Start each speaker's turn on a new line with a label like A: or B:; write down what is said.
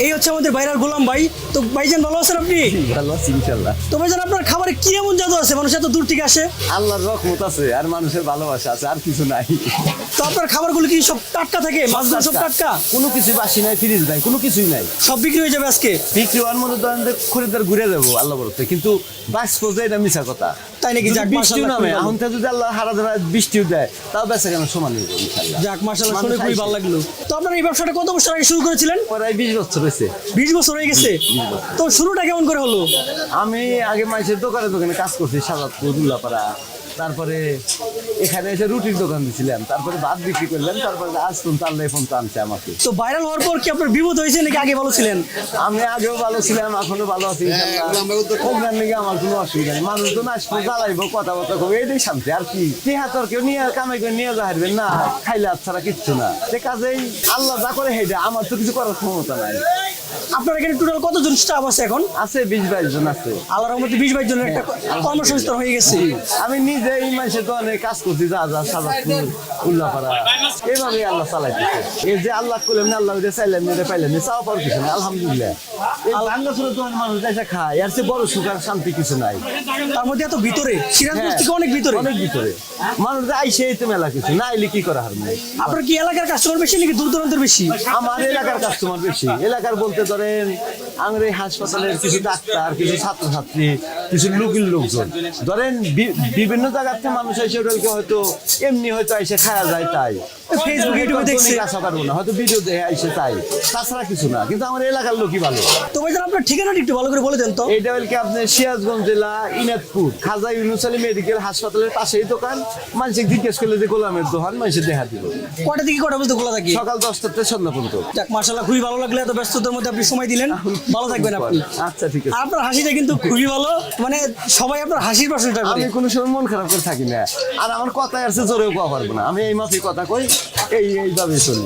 A: এই হচ্ছে আমাদের ভাইরাল গোলাম ভাই। তো ভাইজান ভালো আছেন আপনি?
B: ভালো আছি ইনশাল্লাহ।
A: তো ভাইজান আপনার খাবারে কি এমন জাদু আছে মানুষ এত দূর থেকে আসে?
B: আল্লাহর রহমত আছে আর মানুষের ভালোবাসা আছে, আর কিছু নাই।
A: তো আপনার খাবারগুলো কি সব টাটকা থাকে? মাছগুলো সব টাটকা?
B: কোনো কিছু বাসি নাই, ফ্রিজ নাই, কোনো কিছুই নাই।
A: সব বিক্রি হয়ে যাবে আজকে?
B: বিক্রি হওয়ার মধ্যে ধরেন যে খরিদ্দার ঘুরে যাবো আল্লাহ বলতে, কিন্তু বাক্স পর্যন্ত এটা মিশা কথা।
A: তাই নাকি?
B: যদি
A: যাক
B: বৃষ্টিও
A: মাশাআল্লাহ,
B: নামে
A: খুবই ভালো।
B: এখন থেকে যদি আল্লাহ হারা ধরা বৃষ্টিও দেয় তাও বেচা কেন সমান হইব ইনশাল্লাহ।
A: যাক মাশাআল্লাহ, শুনে
B: মানুষ
A: খুবই
B: আইছে।
A: ভালো লাগলো। তো আপনার এই ব্যবসাটা কত বছর আগে শুরু করেছিলেন?
B: প্রায় 20 বছর হয়েছে।
A: 20 বছর হয়ে গেছে। তো শুরুটা কেমন করে হলো?
B: আমি আগে মাইসের দোকানে দোকানে কাজ করছি, সাজাদপুর, উল্লাপাড়া। তারপরে এখানে এসে রুটির দোকান দিয়েছিলাম, তারপরে ভাত বিক্রি করলাম, তারপরে আজ ফোন আল্লাহ ফোন আনছে আমাকে।
A: তো ভাইরাল হওয়ার পর কি আপনার বিপদ হয়েছে নাকি আগে ভালো ছিলেন?
B: আমি আগেও ভালো ছিলাম, এখনো ভালো আছি ইনশাআল্লাহ। ওখান থেকে আমার কোনো অসুবিধা নেই। মানুষ তো আসবো, জ্বালাইবো, কথাবার্তা করবো, এটাই শান্তি। আর কি হাতর কেউ নিয়ে কামাই করে নিয়ে যা হারবেন না, খাইলে আর ছাড়া কিচ্ছু না। সে কাজেই আল্লাহ যা করে সেইটা, আমার তো কিছু করার ক্ষমতা নাই।
A: আপনার এখানে টোটাল কতজন স্টাফ আছে এখন?
B: আছে 20-22 জন আছে।
A: আল্লাহর রহমতে 20-22 জনের একটা কর্মসংস্থান হয়ে গেছে।
B: আমি নিজে এই মানুষের তো অনেক কাজ করছি, যা যা সাজাদপুর, উল্লাপাড়া, এইভাবে আল্লাহ চালাইতেছে। এই যে আল্লাহ করলেন না, আল্লাহ চাইলেন এটা পাইলেন না, চাওয়া পাওয়ার কিছু নাই আলহামদুলিল্লাহ। এই বাংলাদেশের তো মানুষ এসে খায়, আর সে বড় সুখ আর শান্তি কিছু নাই।
A: তার মধ্যে এত ভিতরে, সিরাজগঞ্জ
B: হ্যাঁ,
A: থেকে অনেক ভিতরে।
B: অনেক ভিতরে মানুষ আইসে তো মেলা কিছু না আইলে কি করা হার নাই।
A: আপনার কি এলাকার কাস্টমার বেশি নাকি দূর দূরান্তের বেশি?
B: আমার এলাকার কাস্টমার বেশি। এলাকার বলতে ধরেন আমার এই হাসপাতালের কিছু ডাক্তার, কিছু ছাত্রছাত্রী, কিছু লোকের লোকজন ধরেন বিভিন্ন জায়গার থেকে মানুষ এসে ওদেরকে হয়তো এমনি হয়তো এসে খাওয়া যায়, তাই
A: ফেসবুক, ইউটিউবে দেখছে।
B: আসা পারবো না, হয়তো ভিডিও দেখে এসে তাই, তাছাড়া কিছু না। কিন্তু আমার এলাকার লোকই ভালো।
A: তো ভাইজান আপনার ঠিকানাটা একটু ভালো করে বলে দেন তো।
B: এইটা হল কি আপনার সিরাজগঞ্জ জেলা ইনাদপুর খাজা ইউনুস আলী মেডিকেল হাসপাতালের পাশেই দোকান। মানুষের জিজ্ঞেস করলে যে গোলামের দোকান, মানুষের দেখা দিব।
A: কটা থেকে কটা পর্যন্ত খোলা থাকে?
B: সকাল 10টা থেকে সন্ধ্যা পর্যন্ত।
A: যাক মাশাআল্লাহ, খুবই ভালো লাগলো এত ব্যস্ততার মধ্যে আপনি সময় দিলেন। ভালো থাকবেন আপনি।
B: আচ্ছা ঠিক আছে।
A: আর আপনার হাসিটা কিন্তু খুবই ভালো, মানে সবাই আপনার হাসির প্রশংসা করে।
B: আমি কোনো সময় মন খারাপ করে থাকি না, আর আমার কথায় আসছে জোরেও কোয়া পারবো না। আমি এই মাফি কথা কই, এইভাবে চলি।